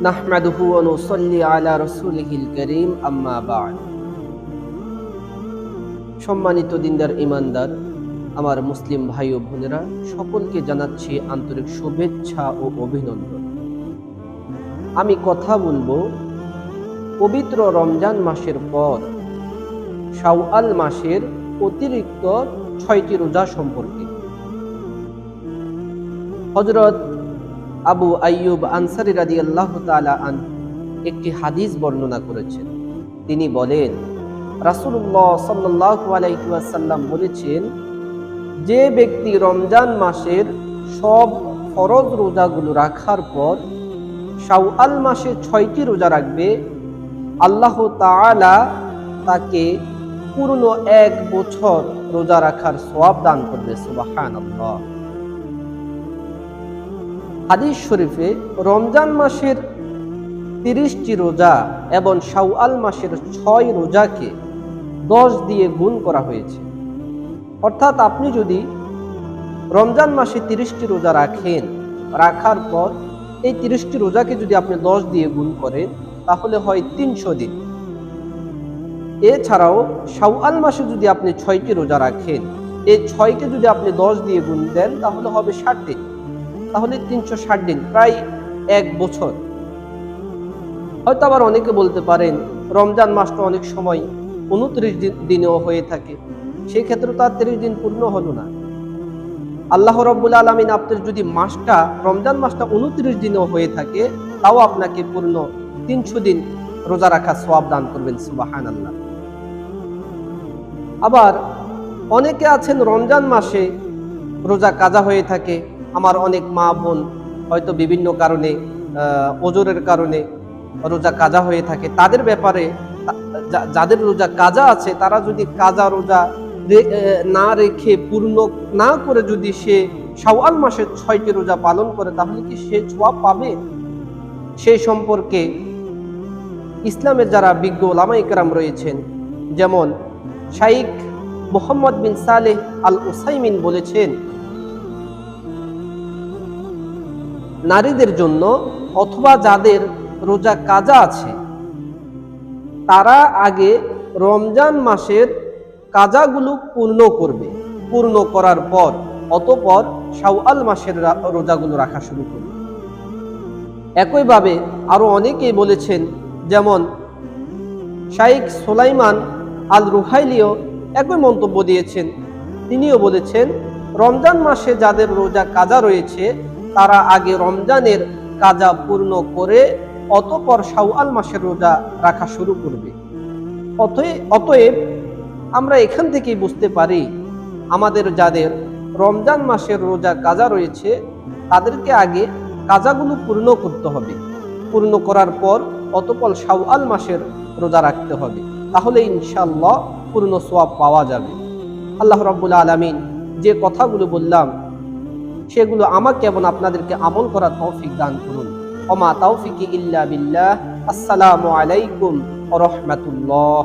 নাহমাদুহু ওয়া নুসাল্লি আলা রাসূলিহিল কারীম, আম্মা বা'দ। সম্মানিত দিনদার ঈমানদার আমার মুসলিম ভাই ও বোনেরা, সকলকে জানাচ্ছি আন্তরিক শুভেচ্ছা ও অভিনন্দন। আমি কথা বলবো পবিত্র রমজান মাসের পর শাওয়াল মাসের অতিরিক্ত 6টি রোজা সম্পর্কে। হযরত আবু আইয়ুব আনসারী রাদিয়াল্লাহু তাআলা আনহু একটি হাদিস বর্ণনা করেছেন। তিনি বলেন, রাসূলুল্লাহ সাল্লাল্লাহু আলাইহি ওয়াসাল্লাম বলেছেন, যে ব্যক্তি রমজান মাসের সব ফরজ রোজাগুলো রাখার পর শাওয়াল মাসে 6টি রোজা রাখবে, আল্লাহ তাআলা তাকে পূর্ণ 1 বছর রোজা রাখার সওয়াব দান করবে। সুবহানাল্লাহ। হাদিস শরীফে রমজান মাসের 30টি রোজা এবং শাওয়াল মাসের 6 রোজাকে 10 দিয়ে গুণ করা হয়েছে। অর্থাৎ আপনি যদি রমজান মাসে 30টি রোজা রাখার পর এই 30টি রোজাকে যদি আপনি 10 দিয়ে গুণ করেন, তাহলে হয় 300 দিন। এছাড়াও শাওয়াল মাসে যদি আপনি 6টি রোজা রাখেন, এই 6কে যদি আপনি 10 দিয়ে গুণ দেন, তাহলে হবে 60 দিন। তাহলে 360 দিন, প্রায় 1 বছর। হয়তো আবার অনেকে বলতে পারেন, রমজান মাসটা অনেক সময় 29 দিনেও হয়ে থাকে, সেই ক্ষেত্রে তো আর 30 দিন পূর্ণ হলো না। আল্লাহ রাব্বুল আলামিন আপনার যদি রমজান মাসটা 29 দিনেও হয়ে থাকে, তাও আপনাকে পূর্ণ 300 দিন রোজা রাখা সওয়াব দান করবেন। সুবহানাল্লাহ। আবার অনেকে আছেন রমজান মাসে রোজা কাজা হয়ে থাকে। আমার অনেক মা বোন হয়তো বিভিন্ন কারণে, ওজরের কারণে রোজা কাজা হয়ে থাকে। তাদের ব্যাপারে, যাদের রোজা কাজা আছে, তারা যদি কাজা রোজা না রেখে, পূর্ণ না করে যদি সে শাওয়াল মাসের 6টি রোজা পালন করে, তাহলে কি সে সওয়াব পাবে? সেই সম্পর্কে ইসলামের যারা বিজ্ঞ উলামায়ে কেরাম রয়েছেন, যেমন শাইখ মুহাম্মদ বিন সালেহ আল উসাইমিন বলেছেন, নারীদের জন্য অথবা যাদের রোজা কাজা আছে, তারা আগে রমজান মাসের কাজাগুলো পূর্ণ করবে। পূর্ণ করার পর অতঃপর শাওয়াল মাসের রোজাগুলো রাখা শুরু করবে। একইভাবে আরো অনেকেই বলেছেন, যেমন শাইখ সুলাইমান আল রুহাইলিও একই মন্তব্য দিয়েছেন। তিনিও বলেছেন, রমজান মাসে যাদের রোজা কাজা রয়েছে, তারা আগে রমজানের কাজা পূর্ণ করে অতঃপর শাওয়াল মাসের রোজা রাখা শুরু করবে। অতএব আমরা এখান থেকেই বুঝতে পারি, আমাদের যাদের রমজান মাসের রোজা কাজা রয়েছে, তাদেরকে আগে কাজাগুলো পূর্ণ করতে হবে। পূর্ণ করার পর অতঃপর শাওয়াল মাসের রোজা রাখতে হবে। তাহলে ইনশাআল্লাহ পূর্ণ সওয়াব পাওয়া যাবে। আল্লাহ রাব্বুল আলামিন যে কথাগুলো বললাম, সেগুলো আমাকে এবং আপনাদেরকে আমল করার তৌফিক দান করুন। ওমা তাওফিকি ইল্লা বিল্লাহ। আসসালামু আলাইকুম ওয়া রাহমাতুল্লাহ।